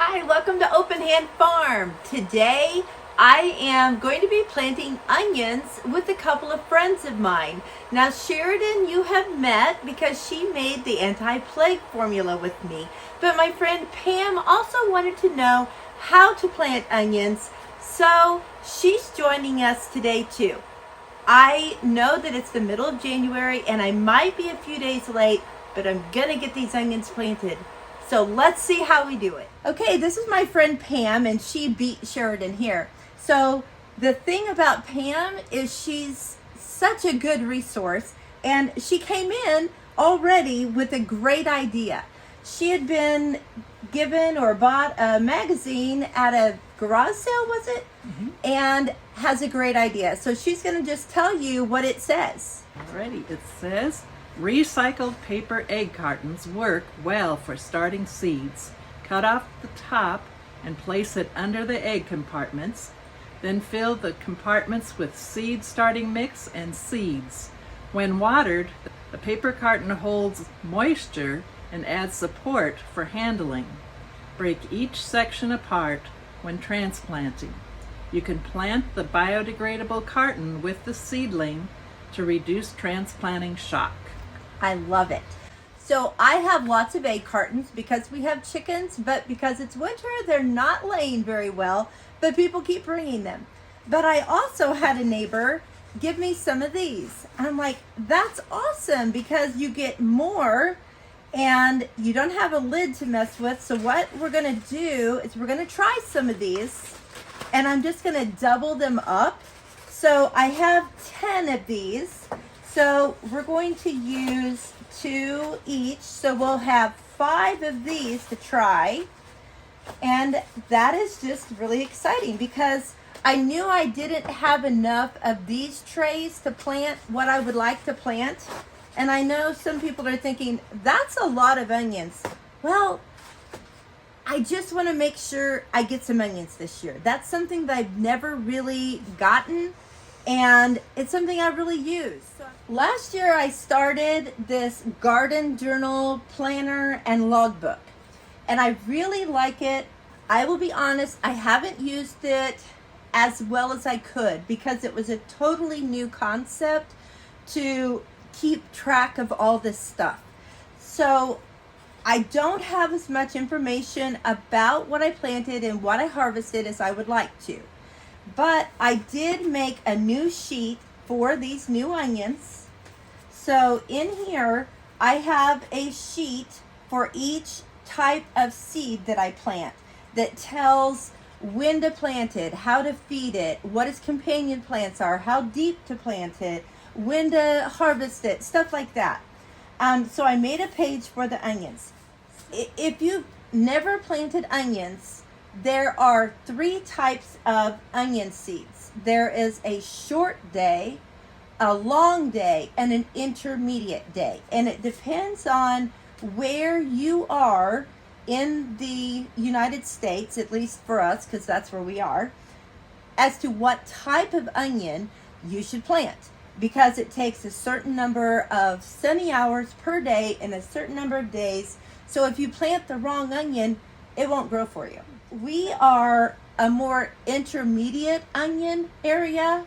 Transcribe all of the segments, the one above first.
Hi, welcome to Open Hand Farm. Today I am going to be planting onions with a couple of friends of mine. Now Sheridin you have met because she made the anti-plague formula with me. But my friend Pam also wanted to know how to plant onions, so she's joining us today too. I know that it's the middle of January and I might be a few days late, but I'm gonna get these onions planted. So let's see how we do it. Okay, this is my friend Pam, and she beat Sheridin here. So the thing about Pam is she's such a good resource, and she came in already with a great idea. She had been given or bought a magazine at a garage sale, was it? Mm-hmm. And has a great idea. So she's gonna just tell you what it says. Alrighty, it says, recycled paper egg cartons work well for starting seeds. Cut off the top and place it under the egg compartments. Then fill the compartments with seed starting mix and seeds. When watered, the paper carton holds moisture and adds support for handling. Break each section apart when transplanting. You can plant the biodegradable carton with the seedling to reduce transplanting shock. I love it. So I have lots of egg cartons because we have chickens, but because it's winter, they're not laying very well, but people keep bringing them. But I also had a neighbor give me some of these. I'm like, that's awesome because you get more and you don't have a lid to mess with. So what we're gonna do is we're gonna try some of these, and I'm just gonna double them up. So I have 10 of these. So we're going to use 2 each. So we'll have 5 of these to try. And that is just really exciting because I knew I didn't have enough of these trays to plant what I would like to plant. And I know some people are thinking, that's a lot of onions. Well, I just want to make sure I get some onions this year. That's something that I've never really gotten, and it's something I really use. Last year I started this garden journal planner and logbook, and I really like it. I will be honest, I haven't used it as well as I could because it was a totally new concept to keep track of all this stuff. So I don't have as much information about what I planted and what I harvested as I would like to. But I did make a new sheet for these new onions. So in here, I have a sheet for each type of seed that I plant that tells when to plant it, how to feed it, what its companion plants are, how deep to plant it, when to harvest it, stuff like that. So I made a page for the onions. If you've never planted onions, there are 3 types of onion seeds. There is a short day, a long day, and an intermediate day. And it depends on where you are in the United States, at least for us, because that's where we are, as to what type of onion you should plant. Because it takes a certain number of sunny hours per day and a certain number of days. So if you plant the wrong onion, it won't grow for you. We are a more intermediate onion area,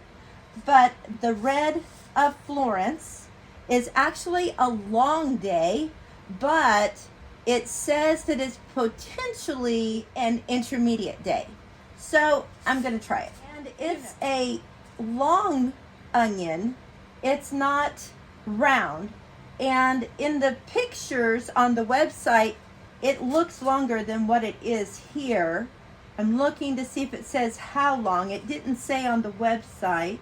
but the red of Florence is actually a long day, but it says that it's potentially an intermediate day. So I'm gonna try it. And it's a long onion, it's not round. And in the pictures on the website, it looks longer than what it is here. I'm looking to see if it says how long. It didn't say on the website.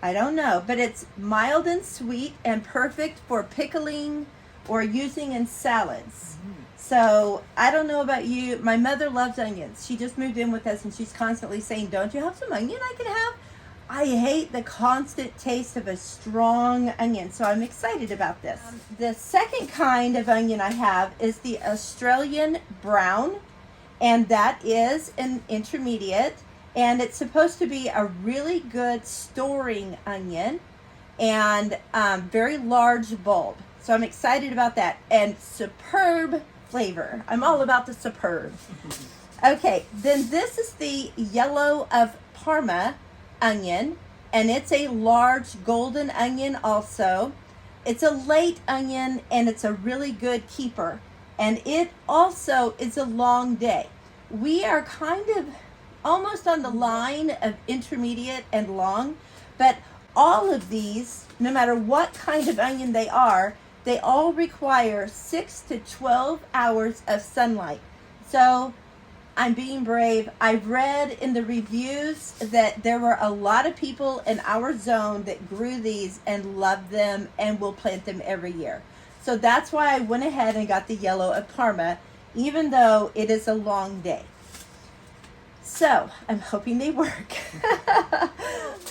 I don't know, but it's mild and sweet and perfect for pickling or using in salads. Mm-hmm. So I don't know about you. My mother loves onions. She just moved in with us and she's constantly saying, don't you have some onion I can have? I hate the constant taste of a strong onion, so I'm excited about this. The second kind of onion I have is the Australian brown, and that is an intermediate, and it's supposed to be a really good storing onion and very large bulb. So I'm excited about that. And superb flavor. I'm all about the superb. Okay, then this is the yellow of Parma onion, and it's a large golden onion also. It's a late onion, and it's a really good keeper. And it also is a long day. We are kind of almost on the line of intermediate and long, but all of these, no matter what kind of onion they all require 6 to 12 hours of sunlight. So I'm being brave. I've read in the reviews that there were a lot of people in our zone that grew these and loved them and will plant them every year. So that's why I went ahead and got the yellow of Parma, even though it is a long day. So I'm hoping they work.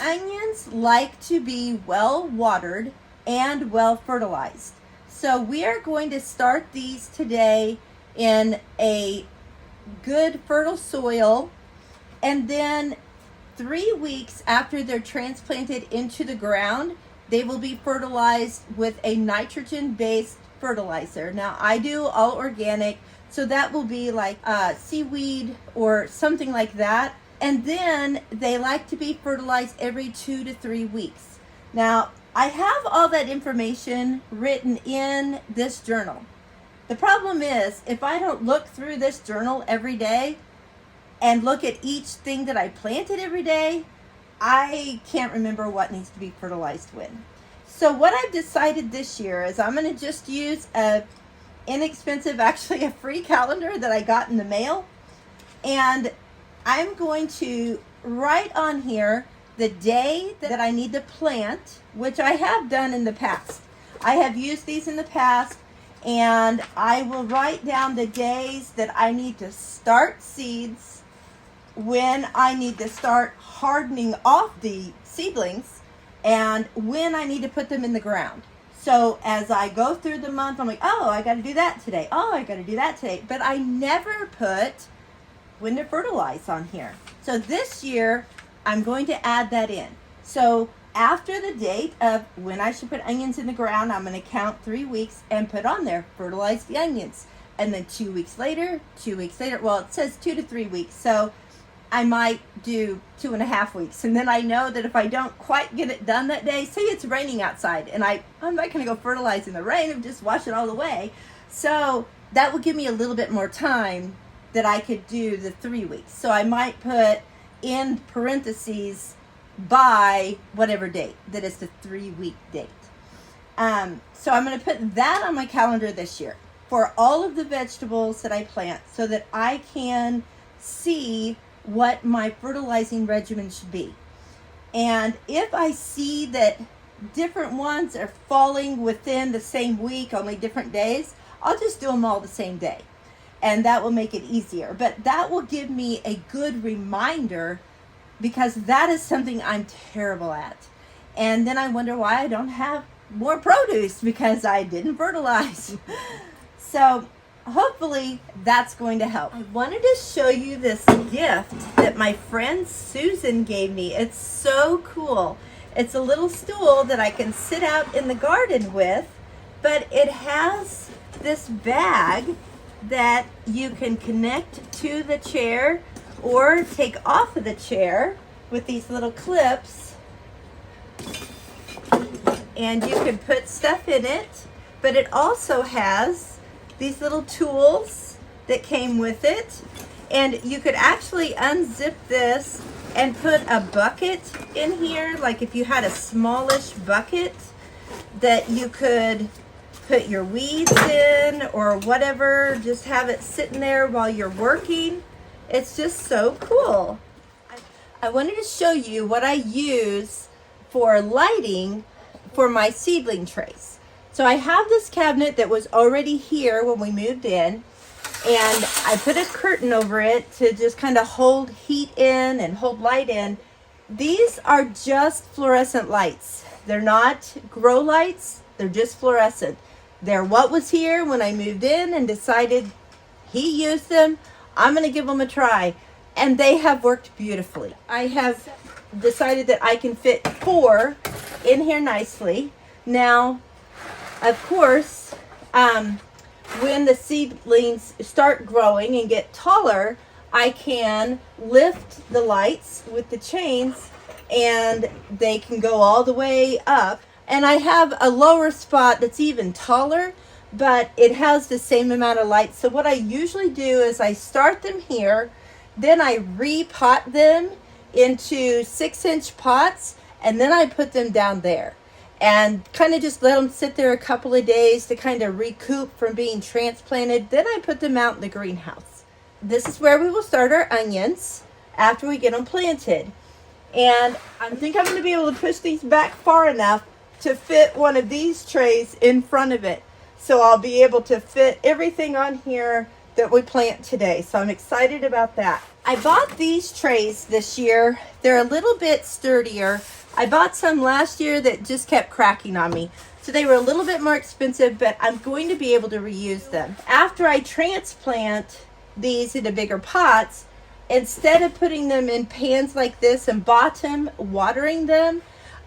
Onions like to be well watered and well fertilized. So we are going to start these today in a good fertile soil, and then 3 weeks after they're transplanted into the ground, they will be fertilized with a nitrogen-based fertilizer. Now I do all organic, so that will be like seaweed or something like that. And then they like to be fertilized every 2 to 3 weeks. Now I have all that information written in this journal. The problem is, if I don't look through this journal every day and look at each thing that I planted every day, I can't remember what needs to be fertilized when. So what I've decided this year is I'm going to just use a inexpensive, actually a free calendar that I got in the mail. And I'm going to write on here the day that I need to plant, which I have done in the past. I have used these in the past, and I will write down the days that I need to start seeds, when I need to start hardening off the seedlings, and when I need to put them in the ground. So as I go through the month, I'm like, oh, I got to do that today. Oh, I got to do that today. But I never put when to fertilize on here. So this year, I'm going to add that in. So after the date of when I should put onions in the ground, I'm going to count 3 weeks and put on there, fertilize the onions. And then 2 weeks later, well, it says 2 to 3 weeks. So I might do 2.5 weeks. And then I know that if I don't quite get it done that day, say it's raining outside, and I'm not going to go fertilize in the rain and just wash it all away. So that will give me a little bit more time that I could do the 3 weeks. So I might put in parentheses by whatever date that is the 3 week date. So I'm going to put that on my calendar this year for all of the vegetables that I plant, so that I can see what my fertilizing regimen should be. And if I see that different ones are falling within the same week, only different days, I'll just do them all the same day. And that will make it easier. But that will give me a good reminder, because that is something I'm terrible at. And then I wonder why I don't have more produce, because I didn't fertilize. So hopefully that's going to help. I wanted to show you this gift that my friend Susan gave me. It's so cool. It's a little stool that I can sit out in the garden with, but it has this bag that you can connect to the chair or take off of the chair with these little clips, and you can put stuff in it. But it also has these little tools that came with it, and you could actually unzip this and put a bucket in here, like if you had a smallish bucket that you could put your weeds in or whatever, just have it sitting there while you're working. It's just so cool. I wanted to show you what I use for lighting for my seedling trays. So I have this cabinet that was already here when we moved in, and I put a curtain over it to just kind of hold heat in and hold light in. These are just fluorescent lights. They're not grow lights, they're just fluorescent. They're what was here when I moved in and decided he used them. I'm going to give them a try, and they have worked beautifully. I have decided that I can fit 4 in here nicely. Now, of course, when the seedlings start growing and get taller, I can lift the lights with the chains and they can go all the way up. And I have a lower spot that's even taller, but it has the same amount of light. So what I usually do is I start them here, then I repot them into 6-inch pots, and then I put them down there and kind of just let them sit there a couple of days to kind of recoup from being transplanted. Then I put them out in the greenhouse. This is where we will start our onions after we get them planted. And I think I'm going to be able to push these back far enough to fit one of these trays in front of it. So I'll be able to fit everything on here that we plant today. So I'm excited about that. I bought these trays this year. They're a little bit sturdier. I bought some last year that just kept cracking on me. So they were a little bit more expensive, but I'm going to be able to reuse them. After I transplant these into bigger pots, instead of putting them in pans like this and bottom watering them,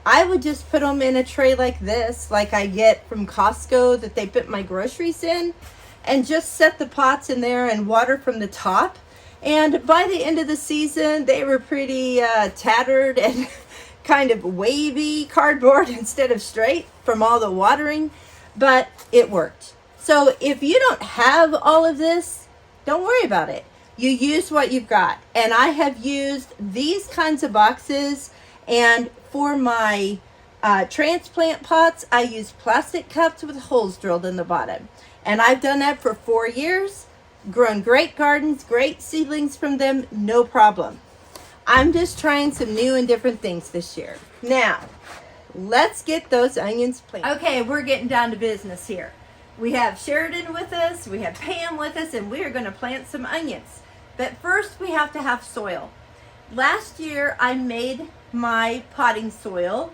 I would just put them in a tray like this, like I get from Costco that they put my groceries in, and just set the pots in there and water from the top. And by the end of the season, they were pretty tattered and kind of wavy cardboard instead of straight from all the watering, but it worked. So if you don't have all of this, don't worry about it. You use what you've got. And I have used these kinds of boxes, and for my transplant pots, I use plastic cups with holes drilled in the bottom. And I've done that for 4 years, grown great gardens, great seedlings from them, no problem. I'm just trying some new and different things this year. Now, let's get those onions planted. Okay, we're getting down to business here. We have Sheridin with us, we have Pam with us, and we are going to plant some onions. But first, we have to have soil. Last year, I made my potting soil,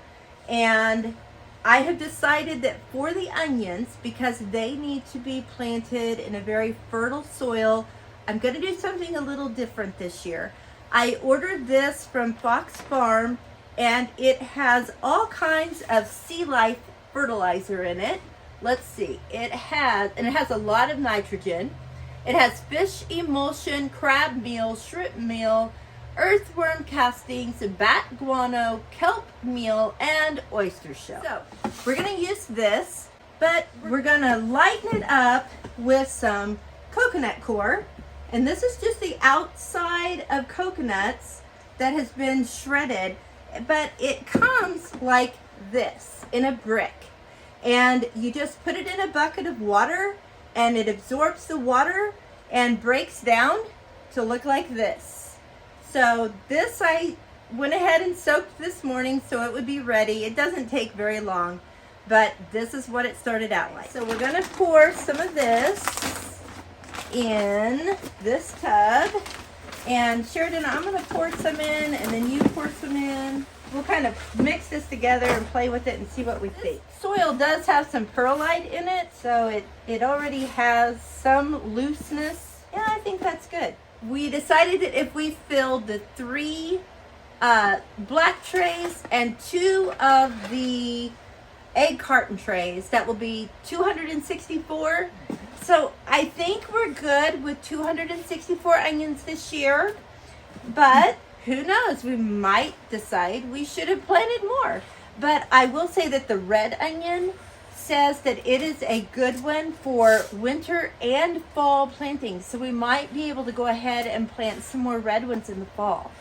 and I have decided that for the onions, because they need to be planted in a very fertile soil, I'm going to do something a little different this year. I ordered this from Fox Farm, and it has all kinds of sea life fertilizer in it. Let's see. It has a lot of nitrogen. It has fish emulsion, crab meal, shrimp meal, earthworm castings, bat guano, kelp meal, and oyster shell. So we're going to use this, but we're going to lighten it up with some coconut coir. And this is just the outside of coconuts that has been shredded, but it comes like this in a brick. And you just put it in a bucket of water, and it absorbs the water and breaks down to look like this. So this I went ahead and soaked this morning so it would be ready. It doesn't take very long, but this is what it started out like. So we're going to pour some of this in this tub. And Sheridin, I'm going to pour some in, and then you pour some in. We'll kind of mix this together and play with it and see what we think. Soil does have some perlite in it, so it already has some looseness. Yeah, I think that's good. We decided that if we filled the 3 black trays and 2 of the egg carton trays, that will be 264. So I think we're good with 264 onions this year, but who knows, we might decide we should have planted more. But I will say that the red onion says that it is a good one for winter and fall planting. So we might be able to go ahead and plant some more red ones in the fall.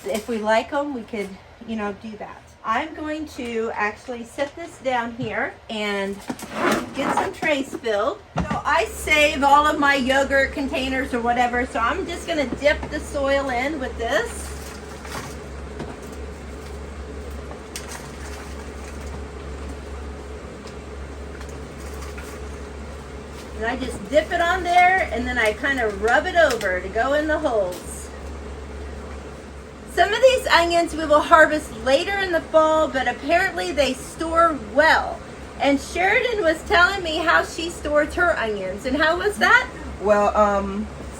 So if we like them, we could, do that. I'm going to actually set this down here and get some trays filled. So I save all of my yogurt containers or whatever, so I'm just going to dip the soil in with this. And I just dip it on there, and then I kind of rub it over to go in the holes. Some of these onions we will harvest later in the fall, but apparently they store well. And Sheridin was telling me how she stores her onions. And how was that? Well,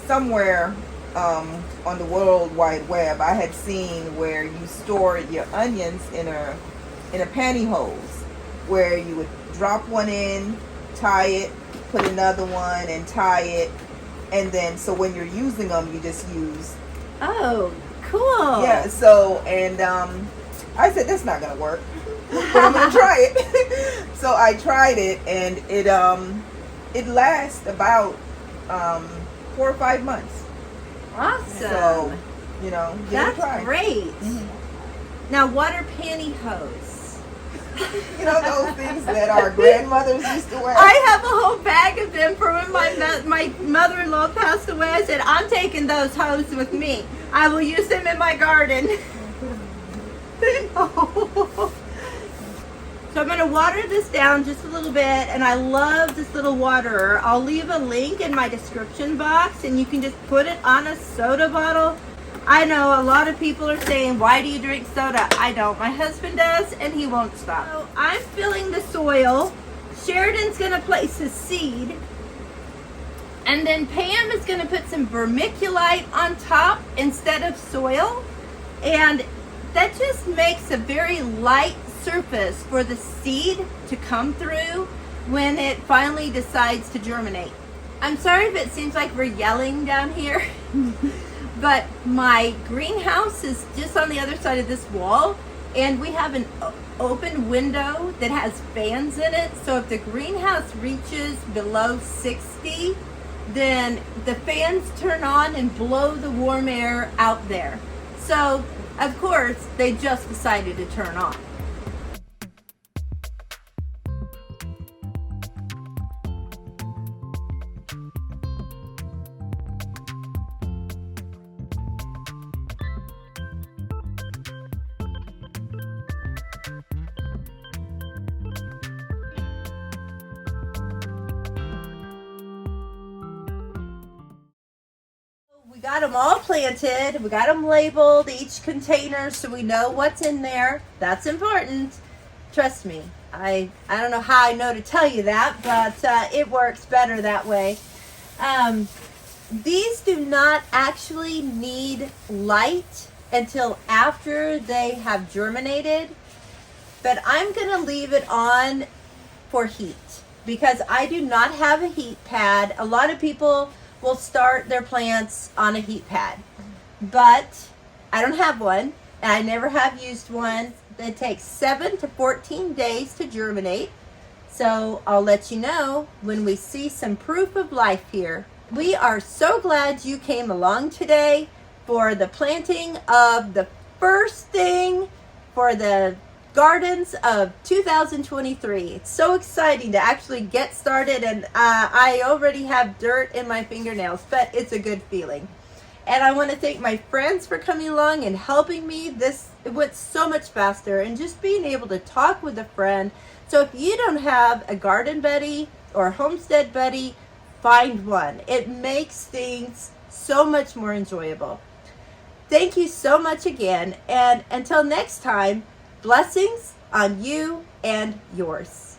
somewhere on the World Wide Web, I had seen where you store your onions in a pantyhose, where you would drop one in, tie it, put another one and tie it, and then so when you're using them, you just use. Oh, cool. Yeah. So and I said that's not gonna work, but I'm gonna try it. So I tried it, and it lasts about 4 or 5 months. Awesome. So you know, give it a try. That's great. Mm-hmm. Now, what are pantyhose? You know those things that our grandmothers used to wear. I have a whole bag of them from when my mother-in-law passed away. I said, I'm taking those hose with me. I will use them in my garden. So I'm going to water this down just a little bit, and I love this little waterer. I'll leave a link in my description box, and you can just put it on a soda bottle. I know a lot of people are saying, why do you drink soda? I don't. My husband does, and he won't stop. So I'm filling the soil. Sheridin's going to place his seed, and then Pam is going to put some vermiculite on top instead of soil, and that just makes a very light surface for the seed to come through when it finally decides to germinate. I'm sorry if it seems like we're yelling down here, but my greenhouse is just on the other side of this wall, and we have an open window that has fans in it, so if the greenhouse reaches below 60, then the fans turn on and blow the warm air out there. So of course they just decided to turn on. We got them all planted. We got them labeled, each container, so we know what's in there. That's important. Trust me. I don't know how I know to tell you that, but it works better that way. These do not actually need light until after they have germinated, but I'm going to leave it on for heat because I do not have a heat pad. A lot of people will start their plants on a heat pad, but I don't have one, and I never have used one. It takes 7 to 14 days to germinate, so I'll let you know when we see some proof of life here. We are so glad you came along today for the planting of the first thing for the gardens of 2023. It's so exciting to actually get started, and I already have dirt in my fingernails, but it's a good feeling. And I want to thank my friends for coming along and helping me. It went so much faster, and just being able to talk with a friend. So if you don't have a garden buddy or a homestead buddy, find one. It makes things so much more enjoyable. Thank you so much again, and until next time, blessings on you and yours.